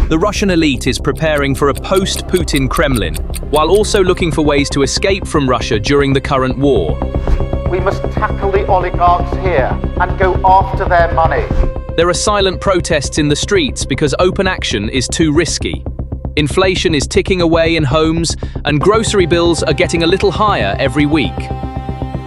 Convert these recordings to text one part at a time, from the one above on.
The Russian elite is preparing for a post-Putin Kremlin, while also looking for ways to escape from Russia during the current war. We must tackle the oligarchs here and go after their money. There are silent protests in the streets because open action is too risky. Inflation is ticking away in homes, and grocery bills are getting a little higher every week.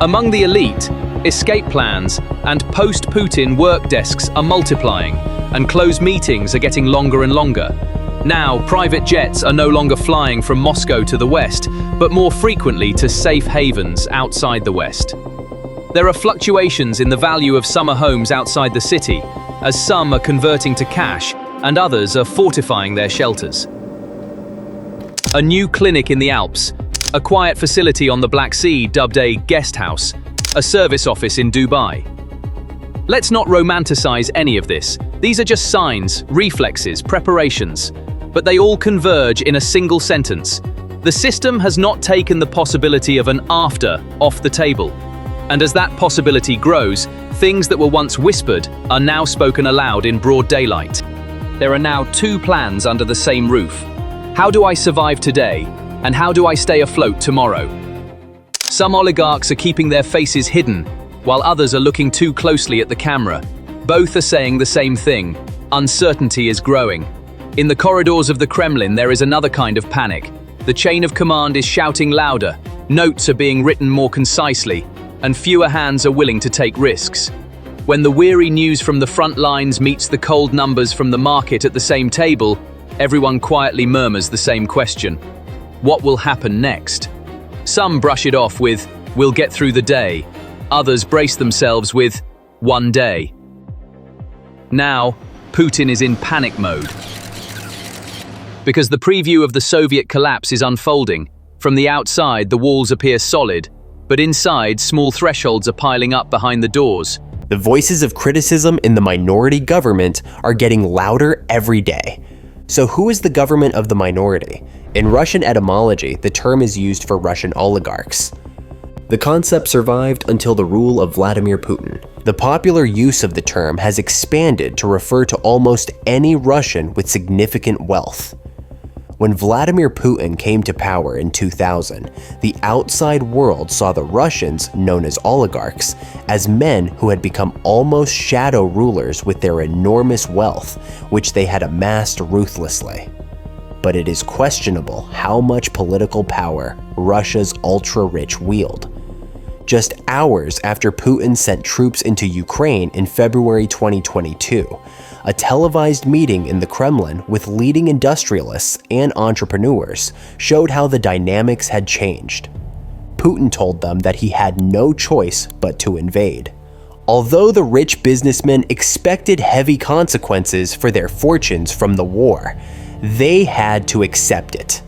Among the elite, escape plans and post-Putin work desks are multiplying, and closed meetings are getting longer and longer. Now, private jets are no longer flying from Moscow to the west, but more frequently to safe havens outside the west. There are fluctuations in the value of summer homes outside the city, as some are converting to cash and others are fortifying their shelters. A new clinic in the Alps, a quiet facility on the Black Sea dubbed a guest house, a service office in Dubai. Let's not romanticize any of this. These are just signs, reflexes, preparations, but they all converge in a single sentence. The system has not taken the possibility of an after off the table. And as that possibility grows, things that were once whispered are now spoken aloud in broad daylight. There are now two plans under the same roof. How do I survive today? And how do I stay afloat tomorrow? Some oligarchs are keeping their faces hidden, while others are looking too closely at the camera. Both are saying the same thing: uncertainty is growing. In the corridors of the Kremlin, there is another kind of panic. The chain of command is shouting louder, notes are being written more concisely, and fewer hands are willing to take risks. When the weary news from the front lines meets the cold numbers from the market at the same table, everyone quietly murmurs the same question: what will happen next? Some brush it off with, "We'll get through the day." Others brace themselves with, "One day." Now, Putin is in panic mode. Because the preview of the Soviet collapse is unfolding. From the outside, the walls appear solid, but inside, small thresholds are piling up behind the doors. The voices of criticism in the minority government are getting louder every day. So who is the government of the minority? In Russian etymology, the term is used for Russian oligarchs. The concept survived until the rule of Vladimir Putin. The popular use of the term has expanded to refer to almost any Russian with significant wealth. When Vladimir Putin came to power in 2000, the outside world saw the Russians, known as oligarchs, as men who had become almost shadow rulers with their enormous wealth, which they had amassed ruthlessly. But it is questionable how much political power Russia's ultra-rich wield. Just hours after Putin sent troops into Ukraine in February 2022, a televised meeting in the Kremlin with leading industrialists and entrepreneurs showed how the dynamics had changed. Putin told them that he had no choice but to invade. Although the rich businessmen expected heavy consequences for their fortunes from the war, they had to accept it,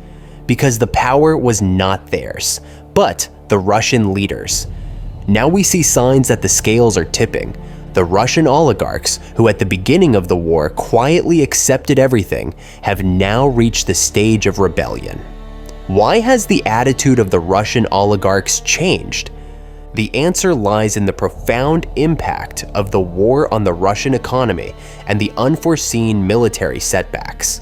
because the power was not theirs, but the Russian leaders. Now we see signs that the scales are tipping. The Russian oligarchs, who at the beginning of the war quietly accepted everything, have now reached the stage of rebellion. Why has the attitude of the Russian oligarchs changed? The answer lies in the profound impact of the war on the Russian economy and the unforeseen military setbacks.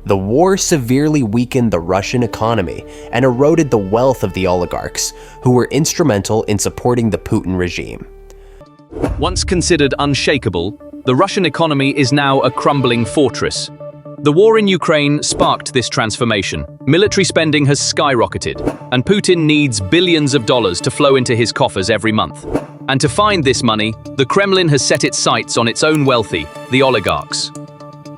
The war severely weakened the Russian economy and eroded the wealth of the oligarchs, who were instrumental in supporting the Putin regime. Once considered unshakable, the Russian economy is now a crumbling fortress. The war in Ukraine sparked this transformation. Military spending has skyrocketed, and Putin needs billions of dollars to flow into his coffers every month. And to find this money, the Kremlin has set its sights on its own wealthy, the oligarchs.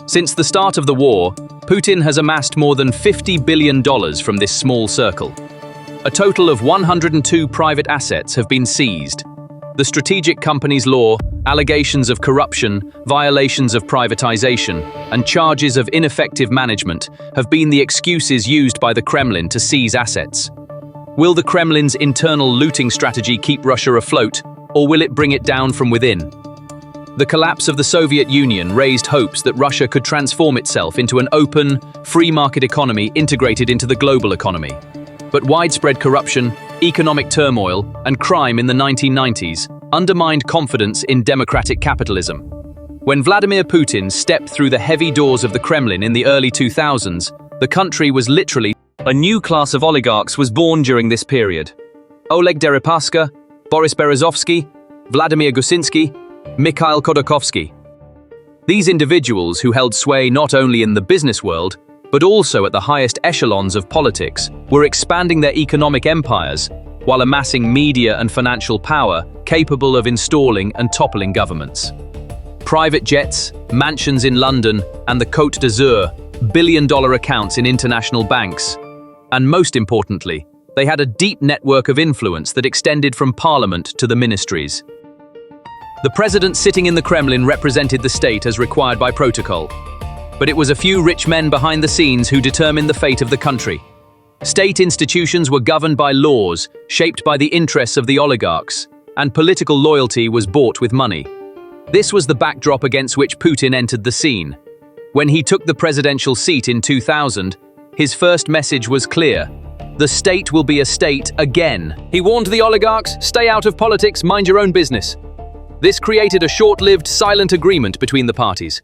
Since the start of the war, Putin has amassed more than $50 billion from this small circle. A total of 102 private assets have been seized. The Strategic Companies Law, allegations of corruption, violations of privatization, and charges of ineffective management have been the excuses used by the Kremlin to seize assets. Will the Kremlin's internal looting strategy keep Russia afloat, or will it bring it down from within? The collapse of the Soviet Union raised hopes that Russia could transform itself into an open, free market economy integrated into the global economy. But widespread corruption, economic turmoil, and crime in the 1990s undermined confidence in democratic capitalism. When Vladimir Putin stepped through the heavy doors of the Kremlin in the early 2000s, the country was literally a new class of oligarchs was born during this period. Oleg Deripaska, Boris Berezovsky, Vladimir Gusinsky, Mikhail Khodorkovsky. These individuals who held sway not only in the business world, but also at the highest echelons of politics, were expanding their economic empires while amassing media and financial power capable of installing and toppling governments. Private jets, mansions in London, and the Côte d'Azur, billion-dollar accounts in international banks. And most importantly, they had a deep network of influence that extended from parliament to the ministries. The president sitting in the Kremlin represented the state as required by protocol. But it was a few rich men behind the scenes who determined the fate of the country. State institutions were governed by laws, shaped by the interests of the oligarchs, and political loyalty was bought with money. This was the backdrop against which Putin entered the scene. When he took the presidential seat in 2000, his first message was clear: the state will be a state again. He warned the oligarchs, stay out of politics, mind your own business. This created a short-lived, silent agreement between the parties.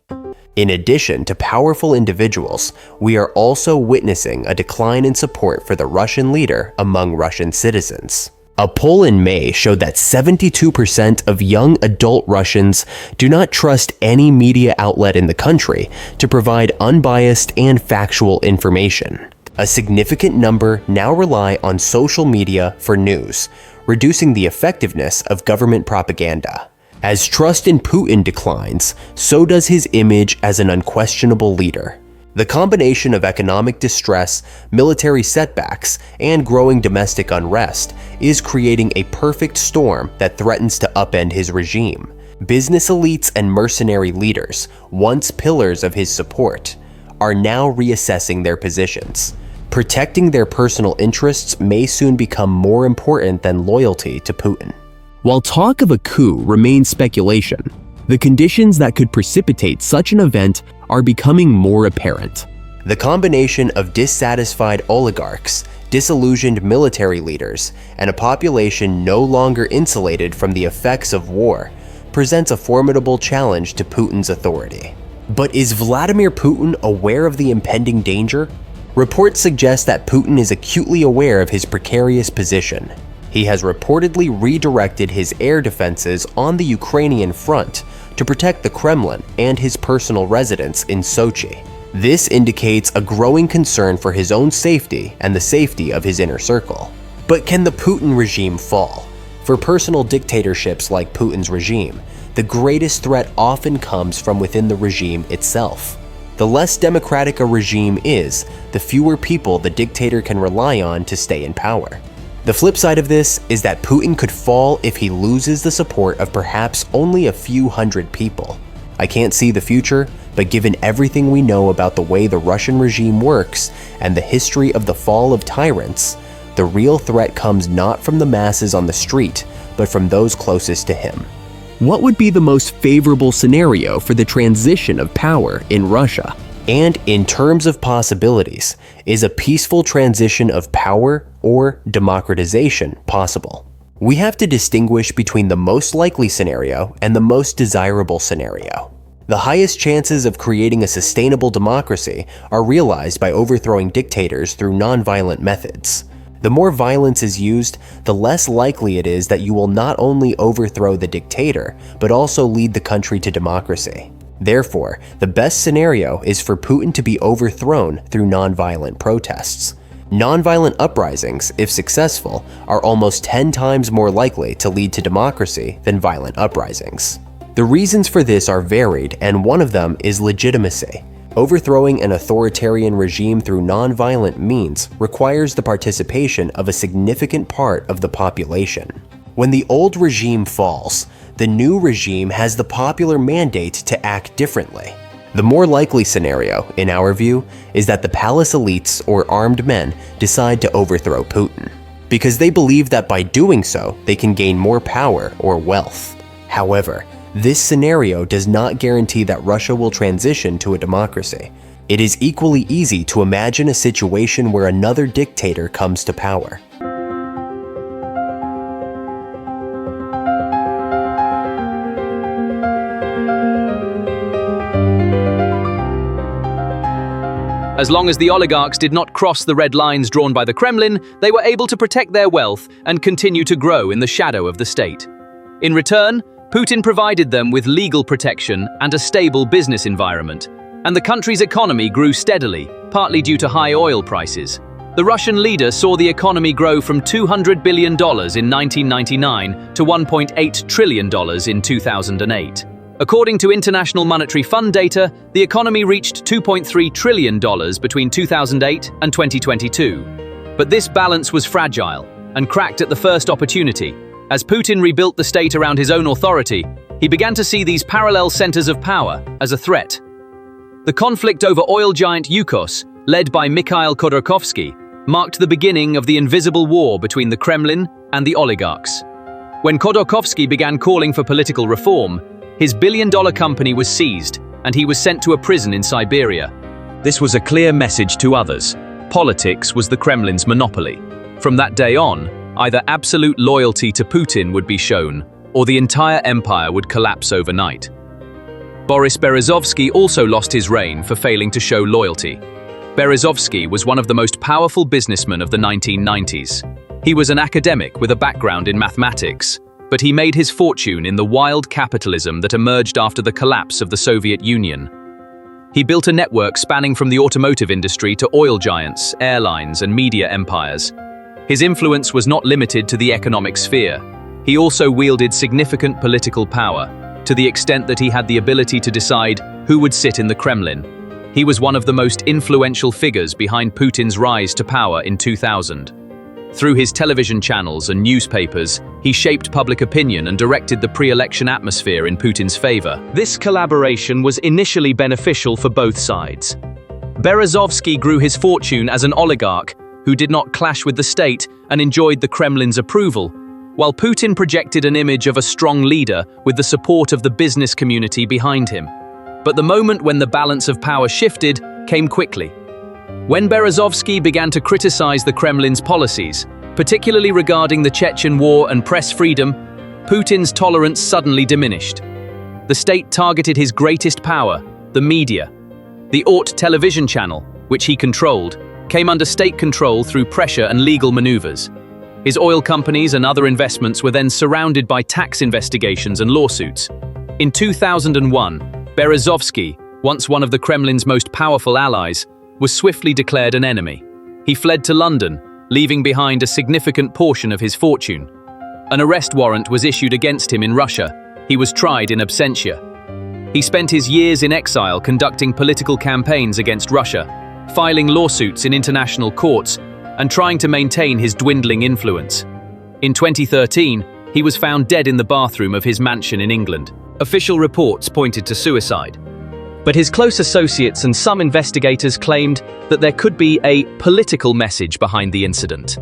In addition to powerful individuals, we are also witnessing a decline in support for the Russian leader among Russian citizens. A poll in May showed that 72% of young adult Russians do not trust any media outlet in the country to provide unbiased and factual information. A significant number now rely on social media for news, reducing the effectiveness of government propaganda. As trust in Putin declines, so does his image as an unquestionable leader. The combination of economic distress, military setbacks, and growing domestic unrest is creating a perfect storm that threatens to upend his regime. Business elites and mercenary leaders, once pillars of his support, are now reassessing their positions. Protecting their personal interests may soon become more important than loyalty to Putin. While talk of a coup remains speculation, the conditions that could precipitate such an event are becoming more apparent. The combination of dissatisfied oligarchs, disillusioned military leaders, and a population no longer insulated from the effects of war presents a formidable challenge to Putin's authority. But is Vladimir Putin aware of the impending danger? Reports suggest that Putin is acutely aware of his precarious position. He has reportedly redirected his air defenses on the Ukrainian front to protect the Kremlin and his personal residence in Sochi. This indicates a growing concern for his own safety and the safety of his inner circle. But can the Putin regime fall? For personal dictatorships like Putin's regime, the greatest threat often comes from within the regime itself. The less democratic a regime is, the fewer people the dictator can rely on to stay in power. The flip side of this is that Putin could fall if he loses the support of perhaps only a few hundred people. I can't see the future, but given everything we know about the way the Russian regime works and the history of the fall of tyrants, the real threat comes not from the masses on the street, but from those closest to him. What would be the most favorable scenario for the transition of power in Russia? And in terms of possibilities, is a peaceful transition of power or democratization possible? We have to distinguish between the most likely scenario and the most desirable scenario. The highest chances of creating a sustainable democracy are realized by overthrowing dictators through nonviolent methods. The more violence is used, the less likely it is that you will not only overthrow the dictator, but also lead the country to democracy. Therefore, the best scenario is for Putin to be overthrown through nonviolent protests. Nonviolent uprisings, if successful, are almost 10 times more likely to lead to democracy than violent uprisings. The reasons for this are varied, and one of them is legitimacy. Overthrowing an authoritarian regime through nonviolent means requires the participation of a significant part of the population. When the old regime falls, the new regime has the popular mandate to act differently. The more likely scenario, in our view, is that the palace elites or armed men decide to overthrow Putin, because they believe that by doing so, they can gain more power or wealth. However, this scenario does not guarantee that Russia will transition to a democracy. It is equally easy to imagine a situation where another dictator comes to power. As long as the oligarchs did not cross the red lines drawn by the Kremlin, they were able to protect their wealth and continue to grow in the shadow of the state. In return, Putin provided them with legal protection and a stable business environment, and the country's economy grew steadily, partly due to high oil prices. The Russian leader saw the economy grow from $200 billion in 1999 to $1.8 trillion in 2008. According to International Monetary Fund data, the economy reached $2.3 trillion between 2008 and 2022. But this balance was fragile and cracked at the first opportunity. As Putin rebuilt the state around his own authority, he began to see these parallel centers of power as a threat. The conflict over oil giant Yukos, led by Mikhail Khodorkovsky, marked the beginning of the invisible war between the Kremlin and the oligarchs. When Khodorkovsky began calling for political reform, his billion-dollar company was seized, and he was sent to a prison in Siberia. This was a clear message to others. Politics was the Kremlin's monopoly. From that day on, either absolute loyalty to Putin would be shown, or the entire empire would collapse overnight. Boris Berezovsky also lost his reign for failing to show loyalty. Berezovsky was one of the most powerful businessmen of the 1990s. He was an academic with a background in mathematics, but he made his fortune in the wild capitalism that emerged after the collapse of the Soviet Union. He built a network spanning from the automotive industry to oil giants, airlines, and media empires. His influence was not limited to the economic sphere. He also wielded significant political power, to the extent that he had the ability to decide who would sit in the Kremlin. He was one of the most influential figures behind Putin's rise to power in 2000. Through his television channels and newspapers, he shaped public opinion and directed the pre-election atmosphere in Putin's favor. This collaboration was initially beneficial for both sides. Berezovsky grew his fortune as an oligarch who did not clash with the state and enjoyed the Kremlin's approval, while Putin projected an image of a strong leader with the support of the business community behind him. But the moment when the balance of power shifted came quickly. When Berezovsky began to criticize the Kremlin's policies, particularly regarding the Chechen war and press freedom, Putin's tolerance suddenly diminished. The state targeted his greatest power, the media. The Aut television channel, which he controlled, came under state control through pressure and legal maneuvers. His oil companies and other investments were then surrounded by tax investigations and lawsuits. In 2001, Berezovsky, once one of the Kremlin's most powerful allies, was swiftly declared an enemy. He fled to London, leaving behind a significant portion of his fortune. An arrest warrant was issued against him in Russia. He was tried in absentia. He spent his years in exile conducting political campaigns against Russia, filing lawsuits in international courts, and trying to maintain his dwindling influence. In 2013, he was found dead in the bathroom of his mansion in England. Official reports pointed to suicide. But his close associates and some investigators claimed that there could be a political message behind the incident.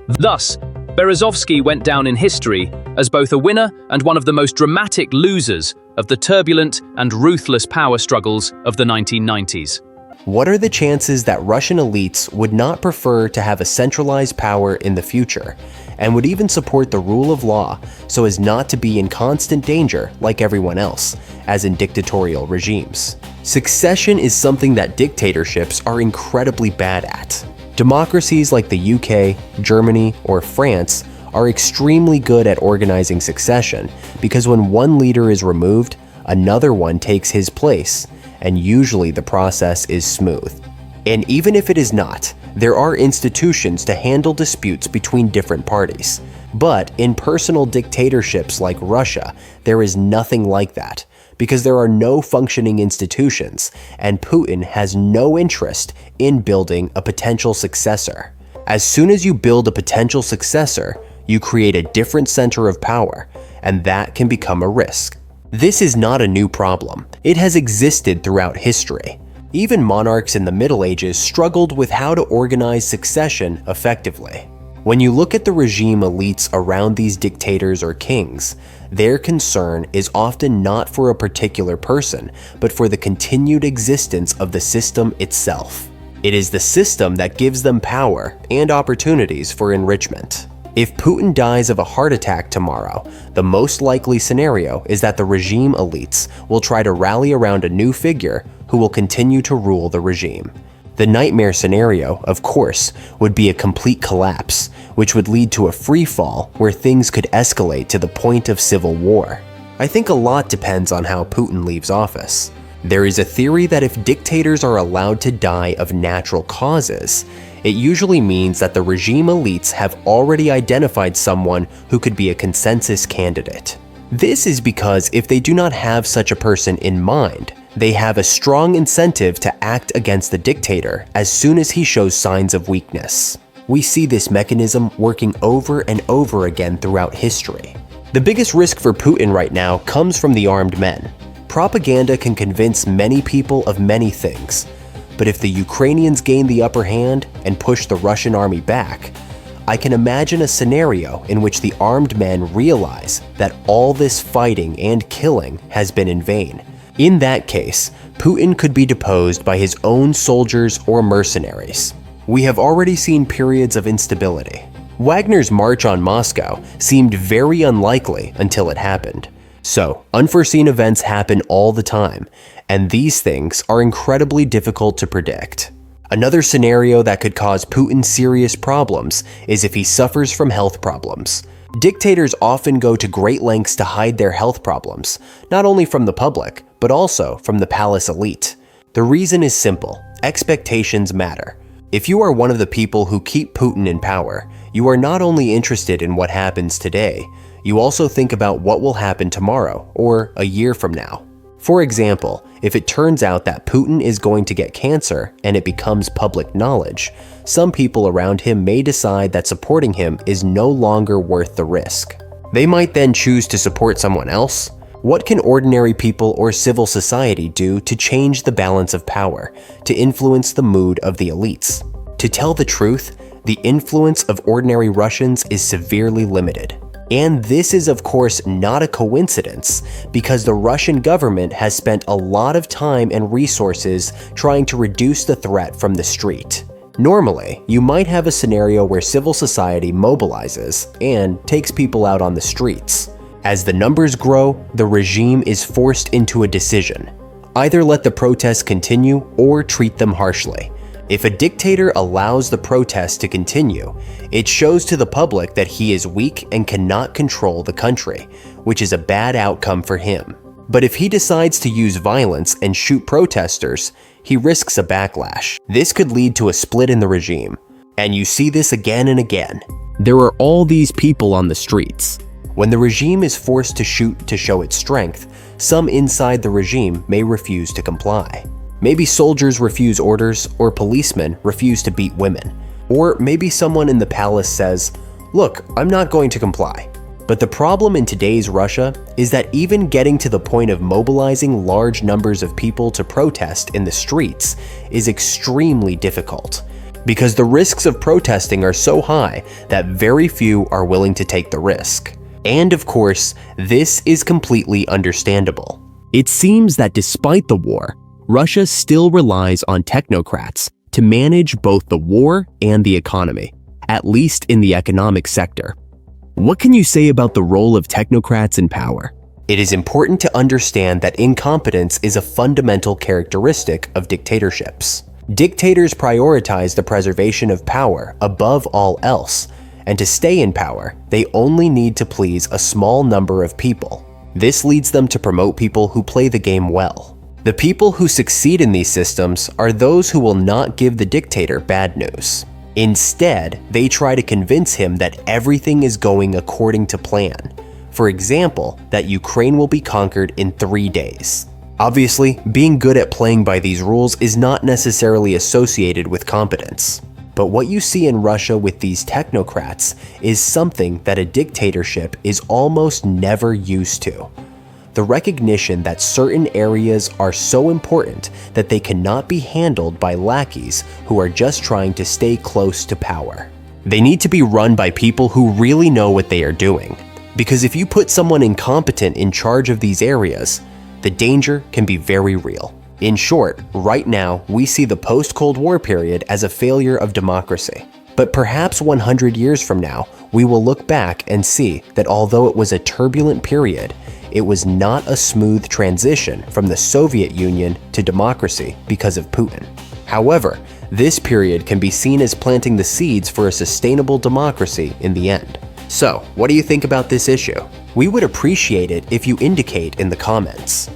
Thus, Berezovsky went down in history as both a winner and one of the most dramatic losers of the turbulent and ruthless power struggles of the 1990s. What are the chances that Russian elites would not prefer to have a centralized power in the future, and would even support the rule of law so as not to be in constant danger like everyone else, as in dictatorial regimes? Succession is something that dictatorships are incredibly bad at. Democracies like the UK, Germany, or France are extremely good at organizing succession because when one leader is removed, another one takes his place, and usually the process is smooth. And even if it is not, there are institutions to handle disputes between different parties. But in personal dictatorships like Russia, there is nothing like that, because there are no functioning institutions, and Putin has no interest in building a potential successor. As soon as you build a potential successor, you create a different center of power, and that can become a risk. This is not a new problem. It has existed throughout history. Even monarchs in the Middle Ages struggled with how to organize succession effectively. When you look at the regime elites around these dictators or kings, their concern is often not for a particular person, but for the continued existence of the system itself. It is the system that gives them power and opportunities for enrichment. If Putin dies of a heart attack tomorrow, the most likely scenario is that the regime elites will try to rally around a new figure who will continue to rule the regime. The nightmare scenario, of course, would be a complete collapse, which would lead to a free fall where things could escalate to the point of civil war. I think a lot depends on how Putin leaves office. There is a theory that if dictators are allowed to die of natural causes, it usually means that the regime elites have already identified someone who could be a consensus candidate. This is because if they do not have such a person in mind, they have a strong incentive to act against the dictator as soon as he shows signs of weakness. We see this mechanism working over and over again throughout history. The biggest risk for Putin right now comes from the armed men. Propaganda can convince many people of many things, but if the Ukrainians gain the upper hand and push the Russian army back, I can imagine a scenario in which the armed men realize that all this fighting and killing has been in vain. In that case, Putin could be deposed by his own soldiers or mercenaries. We have already seen periods of instability. Wagner's march on Moscow seemed very unlikely until it happened. So, unforeseen events happen all the time, and these things are incredibly difficult to predict. Another scenario that could cause Putin serious problems is if he suffers from health problems. Dictators often go to great lengths to hide their health problems, not only from the public, but also from the palace elite. The reason is simple: expectations matter. If you are one of the people who keep Putin in power, you are not only interested in what happens today, you also think about what will happen tomorrow or a year from now. For example, if it turns out that Putin is going to get cancer and it becomes public knowledge, some people around him may decide that supporting him is no longer worth the risk. They might then choose to support someone else. What can ordinary people or civil society do to change the balance of power, to influence the mood of the elites? To tell the truth, the influence of ordinary Russians is severely limited. And this is of course not a coincidence, because the Russian government has spent a lot of time and resources trying to reduce the threat from the street. Normally, you might have a scenario where civil society mobilizes and takes people out on the streets. As the numbers grow, the regime is forced into a decision: either let the protests continue or treat them harshly. If a dictator allows the protests to continue, it shows to the public that he is weak and cannot control the country, which is a bad outcome for him. But if he decides to use violence and shoot protesters, he risks a backlash. This could lead to a split in the regime. And you see this again and again. There are all these people on the streets. When the regime is forced to shoot to show its strength, some inside the regime may refuse to comply. Maybe soldiers refuse orders, or policemen refuse to beat women. Or maybe someone in the palace says, "Look, I'm not going to comply." But the problem in today's Russia is that even getting to the point of mobilizing large numbers of people to protest in the streets is extremely difficult, because the risks of protesting are so high that very few are willing to take the risk. And of course, this is completely understandable. It seems that despite the war, Russia still relies on technocrats to manage both the war and the economy, at least in the economic sector. What can you say about the role of technocrats in power? It is important to understand that incompetence is a fundamental characteristic of dictatorships. Dictators prioritize the preservation of power above all else, and to stay in power, they only need to please a small number of people. This leads them to promote people who play the game well. The people who succeed in these systems are those who will not give the dictator bad news. Instead, they try to convince him that everything is going according to plan. For example, that Ukraine will be conquered in 3 days. Obviously, being good at playing by these rules is not necessarily associated with competence. But what you see in Russia with these technocrats is something that a dictatorship is almost never used to. The recognition that certain areas are so important that they cannot be handled by lackeys who are just trying to stay close to power. They need to be run by people who really know what they are doing. Because if you put someone incompetent in charge of these areas, the danger can be very real. In short, right now, we see the post-Cold War period as a failure of democracy. But perhaps 100 years from now, we will look back and see that although it was a turbulent period, it was not a smooth transition from the Soviet Union to democracy because of Putin. However, this period can be seen as planting the seeds for a sustainable democracy in the end. So, what do you think about this issue? We would appreciate it if you indicate in the comments.